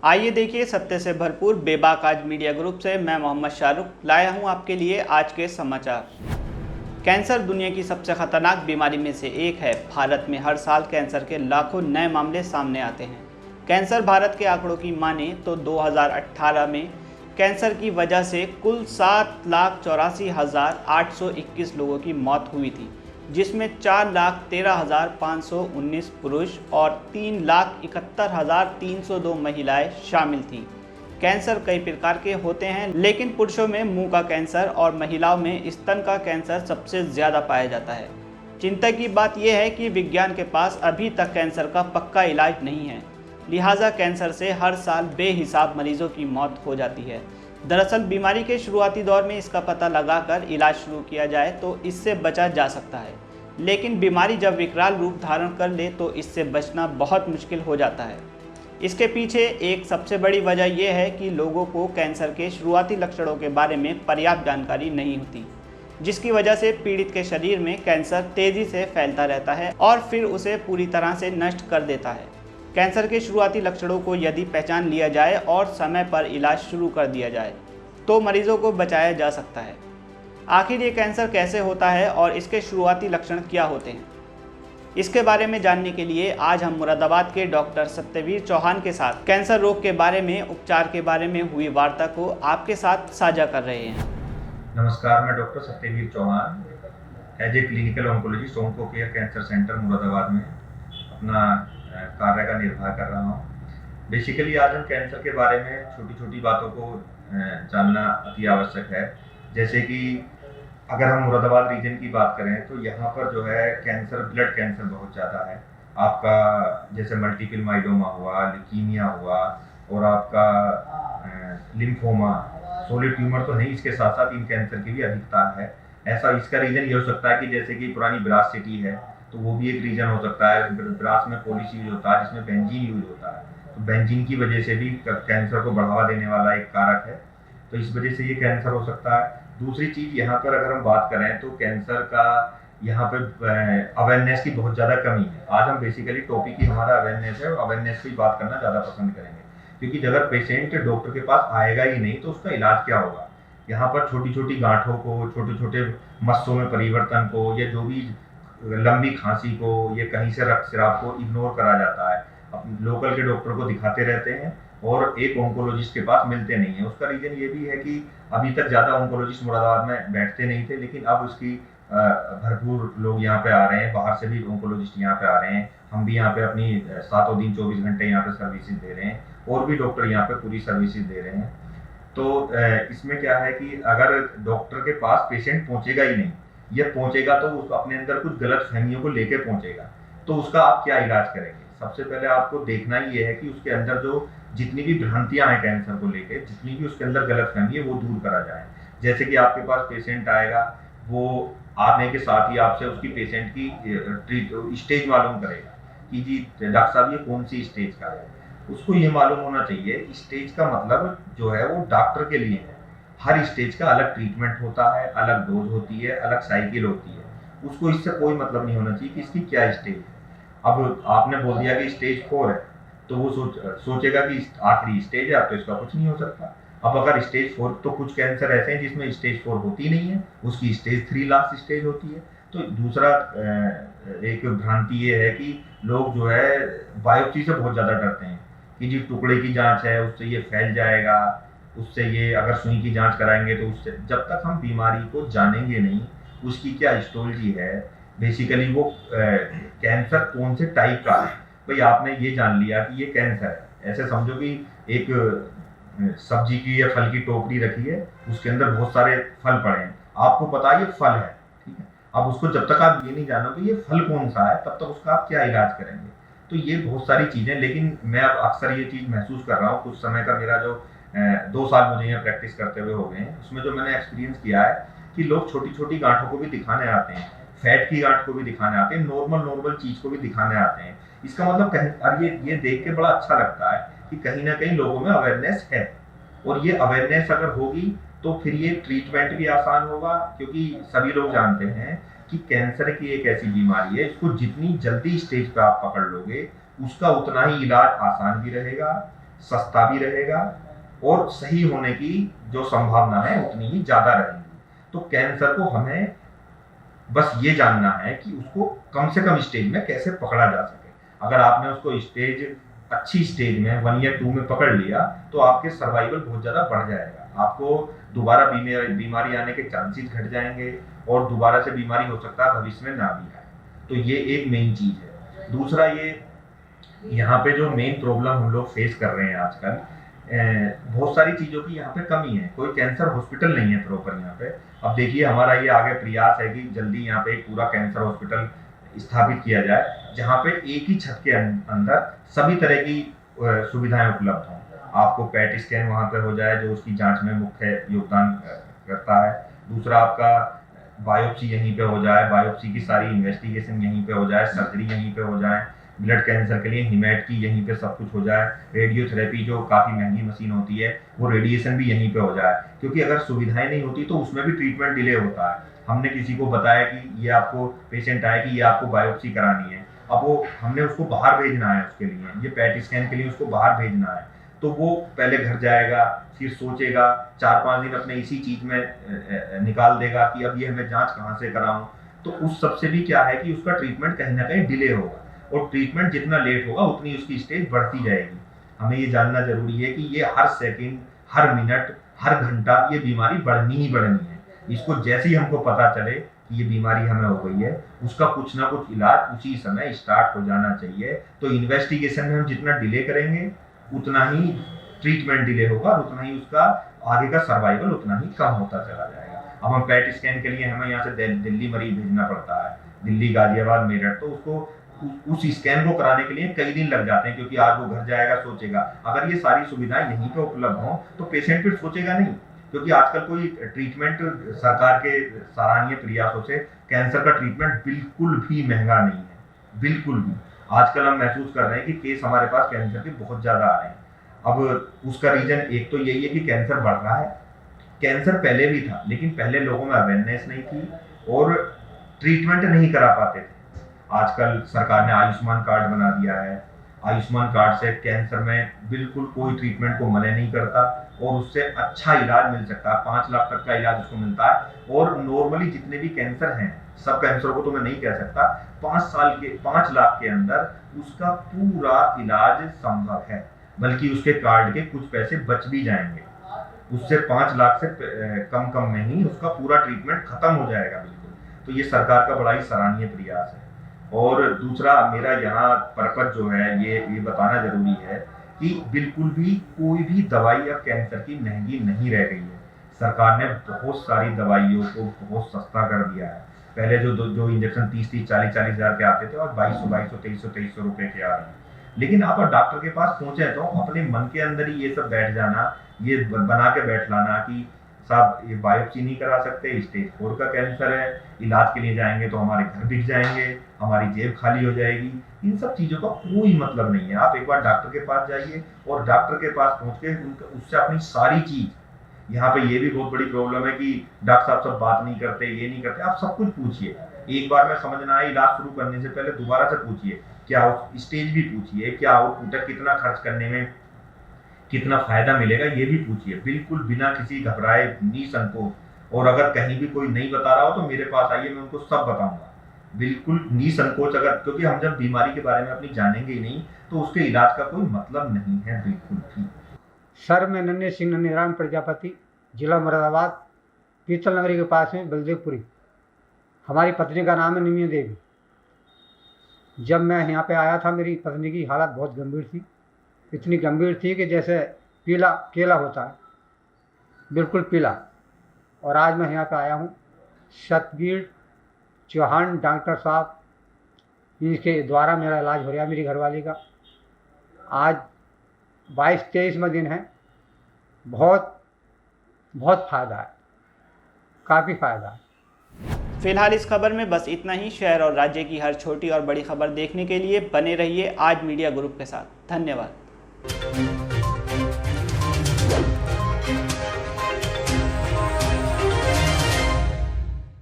आइए देखिए सत्य से भरपूर बेबाक आज मीडिया ग्रुप से मैं मोहम्मद शाहरुख लाया हूं आपके लिए आज के समाचार। कैंसर दुनिया की सबसे खतरनाक बीमारी में से एक है। भारत में हर साल कैंसर के लाखों नए मामले सामने आते हैं। कैंसर भारत के आंकड़ों की माने तो 2018 में कैंसर की वजह से कुल 7,84,821 लोगों की मौत हुई थी, जिसमें 4,13,519 पुरुष और 3,71,302 महिलाएं शामिल थीं। कैंसर कई प्रकार के होते हैं, लेकिन पुरुषों में मुंह का कैंसर और महिलाओं में स्तन का कैंसर सबसे ज़्यादा पाया जाता है। चिंता की बात यह है कि विज्ञान के पास अभी तक कैंसर का पक्का इलाज नहीं है, लिहाजा कैंसर से हर साल बेहिसाब मरीजों की मौत हो जाती है। दरअसल बीमारी के शुरुआती दौर में इसका पता लगाकर इलाज शुरू किया जाए तो इससे बचा जा सकता है, लेकिन बीमारी जब विकराल रूप धारण कर ले तो इससे बचना बहुत मुश्किल हो जाता है। इसके पीछे एक सबसे बड़ी वजह यह है कि लोगों को कैंसर के शुरुआती लक्षणों के बारे में पर्याप्त जानकारी नहीं होती, जिसकी वजह से पीड़ित के शरीर में कैंसर तेज़ी से फैलता रहता है और फिर उसे पूरी तरह से नष्ट कर देता है। कैंसर के शुरुआती लक्षणों को यदि पहचान लिया जाए और समय पर इलाज शुरू कर दिया जाए तो मरीजों को बचाया जा सकता है। आखिर ये कैंसर कैसे होता है और इसके शुरुआती लक्षण क्या होते हैं, इसके बारे में जानने के लिए आज हम मुरादाबाद के डॉक्टर सत्यवीर चौहान के साथ कैंसर रोग के बारे में, उपचार के बारे में हुई वार्ता को आपके साथ साझा कर रहे हैं। नमस्कार, मैं doctor Satyaveer Chauhan as a clinical oncologist onco care cancer centre Moradabad में अपना कार्य का निर्वाह कर रहा हूँ। बेसिकली आज हम कैंसर के बारे में छोटी छोटी बातों को जानना अति आवश्यक है। जैसे कि अगर हम मुरादाबाद रीजन की बात करें तो यहाँ पर जो है कैंसर, ब्लड कैंसर बहुत ज़्यादा है। आपका जैसे मल्टीपल माइलोमा हुआ, ल्यूकीमिया हुआ और आपका लिम्फोमा, सोलिड ट्यूमर तो नहीं, इसके साथ साथ इन कैंसर की भी अधिकता है। ऐसा इसका रीज़न ये हो सकता है कि जैसे कि पुरानी ब्रास सिटी है तो वो भी एक रीज़न हो सकता है। ब्रास में पॉलिश यूज होता है जिसमें बेंजीन यूज होता है, तो बेंजीन की वजह से भी कैंसर को बढ़ावा देने वाला एक कारक है, तो इस वजह से ये कैंसर हो सकता है। दूसरी चीज़ यहाँ पर अगर हम बात करें तो कैंसर का यहाँ पर अवेयरनेस की बहुत ज़्यादा कमी है। आज हम बेसिकली टॉपिक ही हमारा अवेयरनेस है और अवेयरनेस की बात करना ज़्यादा पसंद करेंगे, क्योंकि अगर पेशेंट डॉक्टर के पास आएगा ही नहीं तो उसका इलाज क्या होगा। यहाँ पर छोटी छोटी गांठों को, छोटे छोटे मस्सों में परिवर्तन को, या जो भी लंबी खांसी को, या कहीं से रक्तस्राव को इग्नोर करा जाता है। अब लोकल के डॉक्टर को दिखाते रहते हैं और एक ऑन्कोलॉजिस्ट के पास मिलते नहीं है। उसका रीज़न ये भी है कि अभी तक ज़्यादा ऑन्कोलॉजिस्ट मुरादाबाद में बैठते नहीं थे, लेकिन अब उसकी भरपूर लोग यहाँ पे आ रहे हैं, बाहर से भी ऑन्कोलॉजिस्ट यहाँ पे आ रहे हैं। हम भी यहाँ पे अपनी सातों दिन 24 घंटे यहाँ पे सर्विसेज दे रहे हैं और भी डॉक्टर यहाँ पे पूरी सर्विसेज दे रहे हैं। तो इसमें क्या है कि अगर डॉक्टर के पास पेशेंट पहुँचेगा ही नहीं, ये पहुँचेगा तो उसको अपने अंदर कुछ गलत फहमियों को लेके पहुँचेगा, तो उसका आप क्या इलाज करेंगे। सबसे पहले आपको देखना ये है कि उसके अंदर जो जितनी भी भ्रांतियां हैं कैंसर को लेके, जितनी भी उसके अंदर गलतफहमी है वो दूर करा जाए। जैसे कि आपके पास पेशेंट आएगा, वो आने के साथ ही आपसे उसकी पेशेंट की स्टेज मालूम करेगा कि जी डॉक्टर साहब ये कौन सी स्टेज का है। उसको ये मालूम होना चाहिए स्टेज का मतलब जो है वो डॉक्टर के लिए है। हर स्टेज का अलग ट्रीटमेंट होता है, अलग डोज होती है, अलग साइकिल होती है। उसको इससे कोई मतलब नहीं होना चाहिए कि इसकी क्या स्टेज है। अब आपने बोल दिया कि स्टेज 4 है तो वो सोचेगा कि आखिरी स्टेज है, अब तो इसका कुछ नहीं हो सकता। अब अगर स्टेज 4, तो कुछ कैंसर ऐसे हैं जिसमें स्टेज 4 होती नहीं है, उसकी स्टेज 3 लास्ट स्टेज होती है। तो दूसरा एक भ्रांति ये है कि लोग जो है बायोप्सी से बहुत ज़्यादा डरते हैं कि जी टुकड़े की जांच है, उससे ये फैल जाएगा, उससे ये अगर सुई की जांच कराएंगे तो उससे, जब तक हम बीमारी को जानेंगे नहीं, उसकी क्या हिस्टोलॉजी है, बेसिकली वो कैंसर कौन से टाइप का है। भाई आपने ये जान लिया कि ये कैंसर है, ऐसे समझो कि एक सब्जी की या फल की टोकरी रखी है, उसके अंदर बहुत सारे फल पड़े हैं, आपको पता है ये फल है, ठीक है। अब उसको जब तक आप ये नहीं जानोगे ये फल कौन सा है, तब तक उसका आप क्या इलाज करेंगे। तो ये बहुत सारी चीज़ें, लेकिन मैं अब अक्सर ये चीज़ महसूस कर रहा हूँ। कुछ समय का मेरा जो 2 साल मुझे यहाँ प्रैक्टिस करते हुए हो गए हैं, उसमें जो मैंने एक्सपीरियंस किया है कि लोग छोटी छोटी गांठों को भी दिखाने आते हैं, फैट की गांठ को भी दिखाने आते हैं, नॉर्मल चीज़ को भी दिखाने आते हैं। इसका मतलब कहीं, और ये देख के बड़ा अच्छा लगता है कि कहीं ना कहीं लोगों में अवेयरनेस है, और ये अवेयरनेस अगर होगी तो फिर ये ट्रीटमेंट भी आसान होगा। क्योंकि सभी लोग जानते हैं कि कैंसर की एक ऐसी बीमारी है, इसको जितनी जल्दी स्टेज पे आप पकड़ लोगे उसका उतना ही इलाज आसान भी रहेगा सस्ता भी रहेगा और सही होने की जो संभावना है उतनी ही ज़्यादा रहेगी। तो कैंसर को हमें बस ये जानना है कि उसको कम से कम स्टेज में कैसे पकड़ा जा सके। अगर आपने उसको अच्छी स्टेज में 1 या 2 में पकड़ लिया तो आपके सर्वाइवल बहुत ज़्यादा बढ़ जाएगा। आपको दोबारा बीमारी आने के चांसेस घट जाएंगे और दोबारा से बीमारी हो सकता है भविष्य में ना भी आए। तो ये एक मेन चीज़ है। दूसरा, ये यहाँ पे जो मेन प्रॉब्लम हम लोग फेस कर रहे हैं आजकल, बहुत सारी चीज़ों की यहाँ पे कमी है। कोई कैंसर हॉस्पिटल नहीं है प्रॉपर यहाँ पे। अब देखिए, हमारा ये आगे प्रयास है कि जल्दी यहाँ पे एक पूरा कैंसर हॉस्पिटल स्थापित किया जाए जहाँ पे एक ही छत के अंदर सभी तरह की सुविधाएं उपलब्ध हों। आपको पैट स्कैन वहाँ पे हो जाए जो उसकी जांच में मुख्य योगदान करता है। दूसरा, आपका बायोप्सी यहीं पे हो जाए, बायोप्सी की सारी इन्वेस्टिगेशन यहीं पे हो जाए, सर्जरी यहीं पे हो जाए, ब्लड कैंसर के लिए हिमेट की यहीं पे सब कुछ हो जाए, रेडियोथेरेपी जो काफ़ी महंगी मशीन होती है वो रेडिएशन भी यहीं पे हो जाए। क्योंकि अगर सुविधाएं नहीं होती तो उसमें भी ट्रीटमेंट डिले होता है। हमने किसी को बताया कि ये आपको पेशेंट आए कि ये आपको बायोप्सी करानी है, अब वो हमने उसको बाहर भेजना है, उसके लिए ये पैट स्कैन के लिए उसको बाहर भेजना है, तो वो पहले घर जाएगा, फिर सोचेगा, 4-5 दिन अपने इसी चीज़ में निकाल देगा कि अब ये हमें जांच कहाँ से कराऊं। तो उस सबसे भी क्या है कि उसका ट्रीटमेंट कहीं ना कहीं डिले होगा और ट्रीटमेंट जितना लेट होगा उतनी उसकी स्टेज बढ़ती जाएगी। हमें ये जानना जरूरी है कि ये हर सेकंड, हर मिनट, हर घंटा ये बीमारी बढ़नी ही बढ़नी है। इसको जैसे ही हमको पता चले कि ये बीमारी हमें हो गई है, उसका कुछ ना कुछ इलाज उसी समय स्टार्ट हो जाना चाहिए। तो इन्वेस्टिगेशन में हम जितना डिले करेंगे उतना ही ट्रीटमेंट डिले होगा और उतना ही उसका आगे का सर्वाइवल उतना ही कम होता चला जाएगा। अब हम पैट स्कैन के लिए हमें यहाँ से दिल्ली मरीज भेजना पड़ता है, दिल्ली, गाजियाबाद, मेरठ, तो उसको उस स्कैन को कराने के लिए कई दिन लग जाते हैं। क्योंकि आज वो घर जाएगा, सोचेगा, अगर ये सारी सुविधाएं यहीं पे उपलब्ध हों तो पेशेंट फिर सोचेगा नहीं। क्योंकि आजकल कोई ट्रीटमेंट, सरकार के सराहनीय प्रयासों से कैंसर का ट्रीटमेंट बिल्कुल भी महंगा नहीं है, बिल्कुल भी। आजकल हम महसूस कर रहे हैं कि केस हमारे पास कैंसर के बहुत ज़्यादा आ रहे हैं। अब उसका रीजन एक तो यही है कि कैंसर बढ़ रहा है। कैंसर पहले भी था, लेकिन पहले लोगों में अवेयरनेस नहीं थी और ट्रीटमेंट नहीं करा पाते थे। आजकल सरकार ने आयुष्मान कार्ड बना दिया है। आयुष्मान कार्ड से कैंसर में बिल्कुल कोई ट्रीटमेंट को मना नहीं करता और उससे अच्छा इलाज मिल सकता है। 5 लाख तक का इलाज उसको मिलता है। और नॉर्मली जितने भी कैंसर हैं, सब कैंसर को तो मैं नहीं कह सकता, 5 लाख के अंदर उसका पूरा इलाज संभव है। बल्कि उसके कार्ड के कुछ पैसे बच भी जाएंगे। उससे 5 लाख से कम में ही उसका पूरा ट्रीटमेंट खत्म हो जाएगा बिल्कुल। तो ये सरकार का बड़ा ही सराहनीय प्रयास है। और दूसरा, मेरा यहाँ पर्पज जो है ये बताना जरूरी है कि बिल्कुल भी कोई भी दवाई अब कैंसर की महंगी नहीं रह गई है। सरकार ने बहुत सारी दवाइयों को बहुत सस्ता कर दिया है। पहले जो इंजेक्शन 30-40 हज़ार के आते थे और 2200-2300 रुपए के आ रहे हैं। लेकिन आप डॉक्टर के पास पहुंचे तो अपने मन के अंदर ही ये सब बैठ जाना, ये बना के बैठ लाना कि साहब ये बायोप्सी नहीं करा सकते, स्टेज 4 का कैंसर है, इलाज के लिए जाएंगे तो हमारे घर बिक जाएंगे, हमारी जेब खाली हो जाएगी। इन सब चीज़ों का कोई मतलब नहीं है। आप एक बार डॉक्टर के पास जाइए और डॉक्टर के पास पहुंच के उससे अपनी सारी चीज़, यहाँ पे ये भी बहुत बड़ी प्रॉब्लम है कि डॉक्टर साहब सब बात नहीं करते, ये नहीं करते। आप सब कुछ पूछिए, एक बार में समझ ना आए, इलाज शुरू करने से पहले दोबारा से पूछिए, क्या स्टेज भी पूछिए, क्या आउटपुट, कितना खर्च करने में कितना फायदा मिलेगा, ये भी पूछिए, बिल्कुल बिना किसी घबराए, निसंकोच। और अगर कहीं भी कोई नहीं बता रहा हो तो मेरे पास आइए, मैं उनको सब बताऊंगा, बिल्कुल निसंकोच। अगर, क्योंकि हम जब बीमारी के बारे में अपनी जानेंगे ही नहीं तो उसके इलाज का कोई मतलब नहीं है बिल्कुल भी। सर, मैं नन्हे सिंह नन्हेराम प्रजापति, जिला मुरादाबाद, पीतल नगरी के पास में बलदेवपुरी। हमारी पत्नी का नाम है निमिया देवी। जब मैं यहाँ पे आया था, मेरी पत्नी की हालत बहुत गंभीर थी। इतनी गंभीर थी कि जैसे पीला केला होता है, बिल्कुल पीला। और आज मैं यहाँ पे आया हूँ, सतबीर चौहान डॉक्टर साहब, इनके द्वारा मेरा इलाज हो रहा, मेरी घरवाली का। आज 22-23वां दिन है। बहुत फ़ायदा है, काफ़ी फ़ायदा है। फिलहाल इस खबर में बस इतना ही। शहर और राज्य की हर छोटी और बड़ी खबर देखने के लिए बने रहिए आज मीडिया ग्रुप के साथ। धन्यवाद।